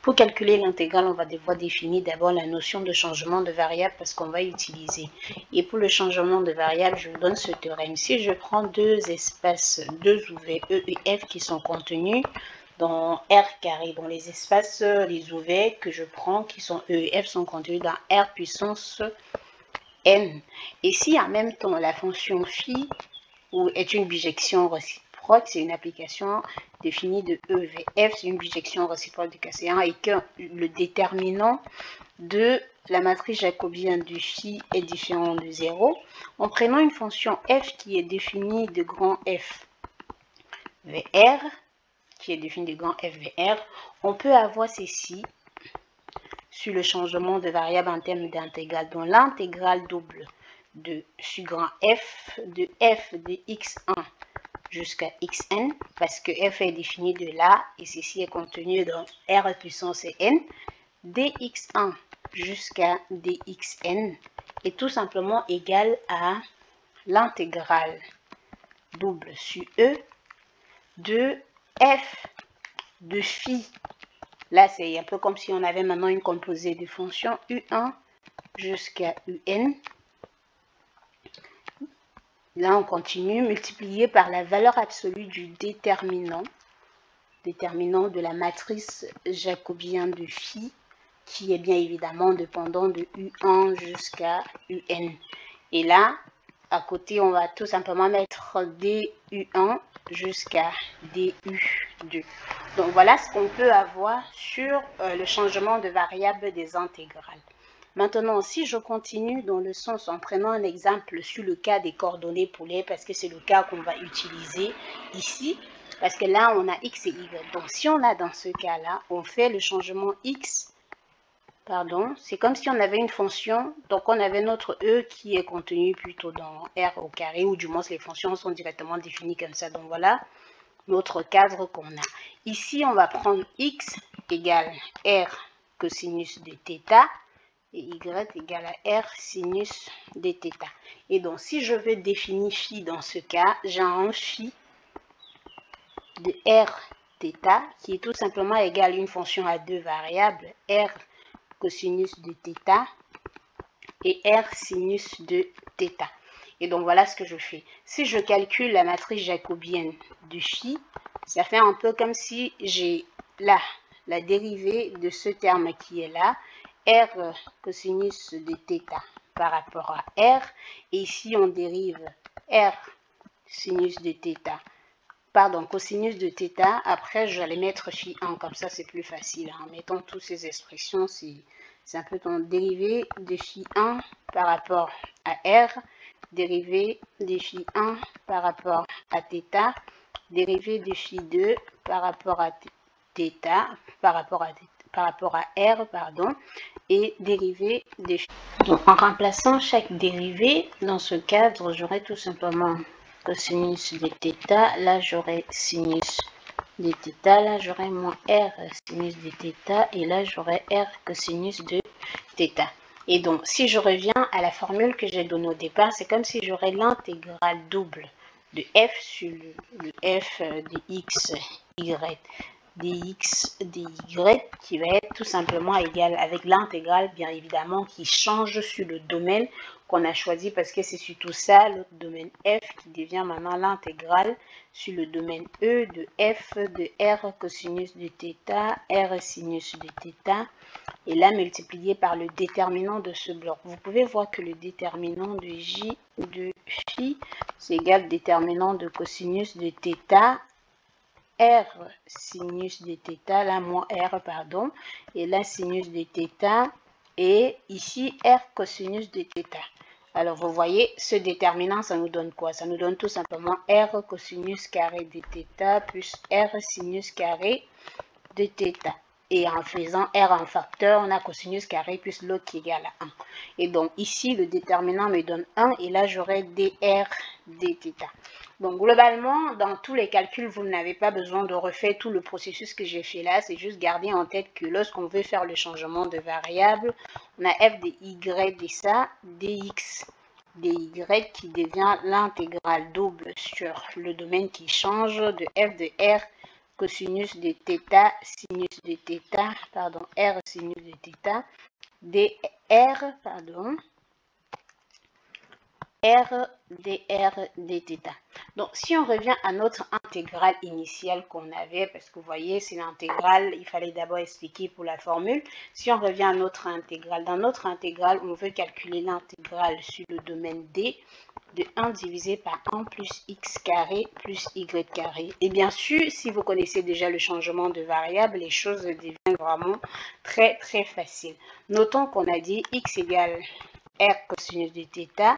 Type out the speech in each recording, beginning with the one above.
Pour calculer l'intégrale, on va devoir définir d'abord la notion de changement de variable parce qu'on va utiliser. Et pour le changement de variable, je vous donne ce théorème. Si je prends deux espaces, deux ouverts E et F qui sont contenus dans R carré, dans les espaces, les ouverts que je prends qui sont E et F sont contenus dans R puissance N. Et si en même temps la fonction phi est une bijection réciproque, c'est une application définie de E vers F, c'est une bijection réciproque de K1 et que le déterminant de la matrice jacobienne du phi est différent de 0, en prenant une fonction f qui est définie de grand F vers R, on peut avoir ceci sur le changement de variable en termes d'intégrale, dont l'intégrale double de sur grand F de x1 jusqu'à xn, parce que f est défini de là, et ceci est contenu dans R puissance n, dx1 jusqu'à dxn est tout simplement égal à l'intégrale double sur E de f de phi. Là, c'est un peu comme si on avait maintenant une composée de fonctions U1 jusqu'à UN. Là, on continue, multiplié par la valeur absolue du déterminant de la matrice jacobienne de phi, qui est bien évidemment dépendant de U1 jusqu'à UN. Et là, à côté, on va tout simplement mettre DU1 jusqu'à DU2. Donc, voilà ce qu'on peut avoir sur le changement de variable des intégrales. Maintenant, si je continue dans le sens en prenant un exemple sur le cas des coordonnées polaires, parce que c'est le cas qu'on va utiliser ici, parce que là, on a x et y. Donc, si on a dans ce cas-là, on fait le changement x, c'est comme si on avait une fonction, donc on avait notre e qui est contenu plutôt dans R au carré, ou du moins les fonctions sont directement définies comme ça. Donc, voilà notre cadre qu'on a. Ici, on va prendre x égale r cosinus de θ, et y égale à r sinus de θ. Et donc, si je veux définir phi dans ce cas, j'ai un phi de r θ qui est tout simplement égal à une fonction à deux variables, r cosinus de θ et r sinus de θ. Et donc, voilà ce que je fais. Si je calcule la matrice jacobienne de phi, ça fait un peu comme si j'ai là la dérivée de ce terme qui est là, r cosinus de θ par rapport à r, et ici on dérive r sinus de θ, cosinus de θ, après je vais aller mettre phi 1, comme ça c'est plus facile, en mettant toutes ces expressions, c'est un peu ton dérivé de phi 1 par rapport à r, dérivé de phi 1 par rapport à θ, dérivé de phi 2 par rapport à θ, par rapport à r, et dérivé de phi. Donc, en remplaçant chaque dérivée, dans ce cadre, j'aurai tout simplement cosinus de θ, là j'aurai sinus de θ, là j'aurai moins r sinus de θ, et là j'aurai r cosinus de θ. Et donc, si je reviens à la formule que j'ai donnée au départ, c'est comme si j'aurais l'intégrale double de f sur le f de x, y, dx, dy, qui va être tout simplement égal avec l'intégrale, bien évidemment, qui change sur le domaine qu'on a choisi, parce que c'est surtout ça, l'autre domaine f, qui devient maintenant l'intégrale sur le domaine E de f de r cosinus de θ, r sinus de θ, et là multiplié par le déterminant de ce bloc. Vous pouvez voir que le déterminant de j de phi, c'est égal au déterminant de cosinus de θ, r sinus de θ, là moins r, et là sinus de θ, et ici r cosinus de θ. Alors, vous voyez, ce déterminant, ça nous donne quoi? Ça nous donne tout simplement r cosinus carré de θ plus r sinus carré de θ. Et en faisant r en facteur, on a cosinus carré plus l'autre qui est égal à 1. Et donc, ici, le déterminant me donne 1, et là, j'aurai dr dθ. Donc, globalement, dans tous les calculs, vous n'avez pas besoin de refaire tout le processus que j'ai fait là. C'est juste garder en tête que lorsqu'on veut faire le changement de variable, on a f de y de ça, dx dy qui devient l'intégrale double sur le domaine qui change de f de r cosinus de θ, sinus de θ, pardon, R sinus de θ, dr, pardon, R dr dθ. Donc, si on revient à notre intégrale initiale qu'on avait, parce que vous voyez, c'est l'intégrale, il fallait d'abord expliquer pour la formule. Si on revient à notre intégrale, dans notre intégrale, on veut calculer l'intégrale sur le domaine D de 1 divisé par 1 plus x carré plus y carré. Et bien sûr, si vous connaissez déjà le changement de variable, les choses deviennent vraiment très faciles. Notons qu'on a dit x égale R cosinus de θ,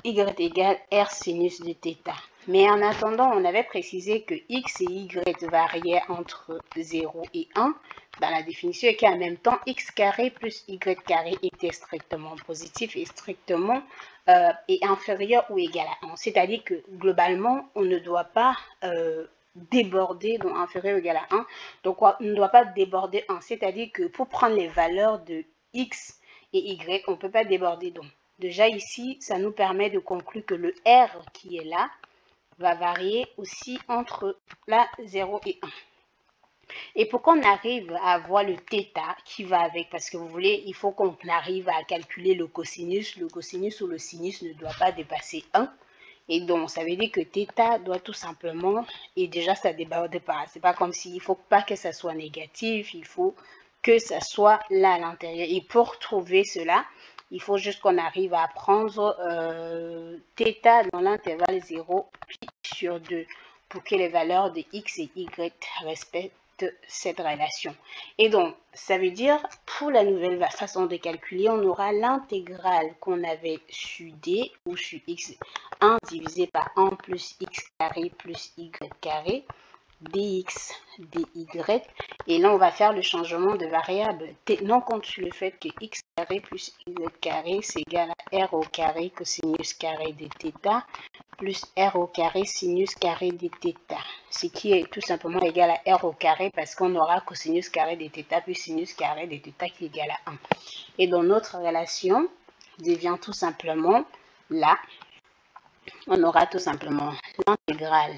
y égale R sinus de θ. Mais en attendant, on avait précisé que x et y variaient entre 0 et 1 dans la définition et qu'en même temps, x carré plus y carré était strictement positif et strictement inférieur ou égal à 1. C'est-à-dire que globalement, on ne doit pas déborder, donc inférieur ou égal à 1. Donc, on ne doit pas déborder 1. C'est-à-dire que pour prendre les valeurs de x et y, on ne peut pas déborder donc. Déjà ici, ça nous permet de conclure que le R qui est là va varier aussi entre la 0 et 1. Et pour qu'on arrive à avoir le θ qui va avec, parce que vous voulez, il faut qu'on arrive à calculer le cosinus ou le sinus ne doit pas dépasser 1. Et donc, ça veut dire que θ doit tout simplement, et déjà ça ne déborde pas, c'est pas comme s'il ne faut pas que ça soit négatif, il faut que ça soit là à l'intérieur. Et pour trouver cela, il faut juste qu'on arrive à prendre θ dans l'intervalle 0 pi sur 2 pour que les valeurs de x et y respectent cette relation. Et donc, ça veut dire, pour la nouvelle façon de calculer, on aura l'intégrale qu'on avait sur d ou sur x, 1 divisé par 1 plus x carré plus y carré, dx, dy, et là on va faire le changement de variable, tenant compte sur le fait que x carré plus y carré c'est égal à r au carré cosinus carré de θ plus r au carré sinus carré de θ, ce qui est tout simplement égal à r au carré parce qu'on aura cosinus carré de θ plus sinus carré de θ qui est égal à 1. Et donc notre relation devient tout simplement là, on aura tout simplement l'intégrale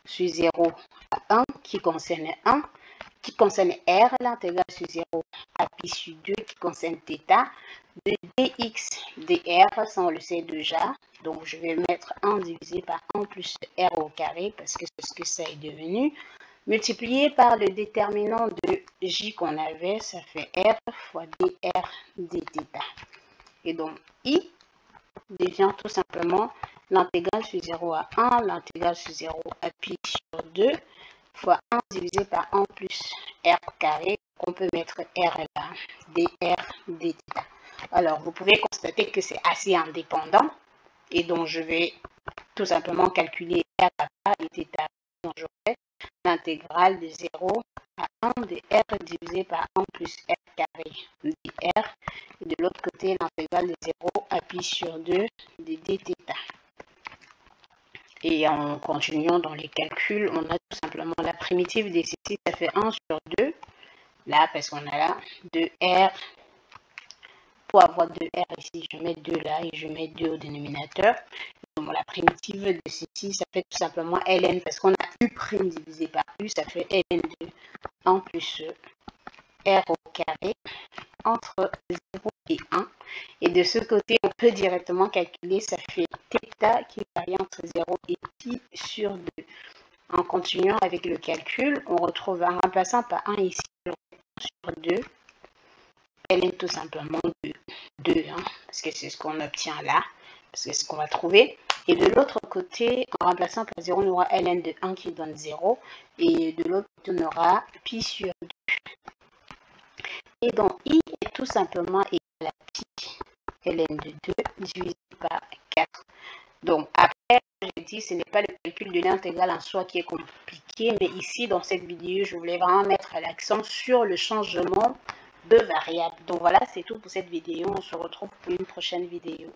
sur 0 à 1 qui concerne 1, qui concerne R, l'intégrale sur 0 à pi sur 2 qui concerne θ, de dx dr, ça on le sait déjà, donc je vais mettre 1 divisé par 1 plus r au carré parce que c'est ce que ça est devenu, multiplié par le déterminant de j qu'on avait, ça fait r fois dr dθ. Et donc i devient tout simplement l'intégrale sur 0 à 1, l'intégrale sur 0 à pi sur 2, fois 1 divisé par 1 plus r carré, on peut mettre r là, dr dθ. Alors, vous pouvez constater que c'est assez indépendant, et donc je vais tout simplement calculer r à part et θ. Donc, j'aurai l'intégrale de 0 à 1 de r divisé par 1 plus r carré dr, et de l'autre côté, l'intégrale de 0 à pi sur 2 de dθ. Et en continuant dans les calculs, on a tout simplement la primitive de ceci, ça fait 1 sur 2. Là, parce qu'on a là 2R. Pour avoir 2R ici, je mets 2 là et je mets 2 au dénominateur. Donc, la primitive de ceci, ça fait tout simplement ln, parce qu'on a u' divisé par u, ça fait ln de 1 plus r au carré entre 0 et 1. Et de ce côté, on peut directement calculer, ça fait θ qui varie entre 0 et pi sur 2. En continuant avec le calcul, on retrouve en remplaçant par 1 ici, sur 2, ln tout simplement de 2, hein, parce que c'est ce qu'on obtient là, parce que c'est ce qu'on va trouver. Et de l'autre côté, en remplaçant par 0, on aura ln de 1 qui donne 0, et de l'autre côté, on aura pi sur 2. Et donc, i est tout simplement égal à pi ln de 2 divisé par 4. Donc, après, j'ai dit, ce n'est pas le calcul de l'intégrale en soi qui est compliqué, mais ici, dans cette vidéo, je voulais vraiment mettre l'accent sur le changement de variable. Donc, voilà, c'est tout pour cette vidéo. On se retrouve pour une prochaine vidéo.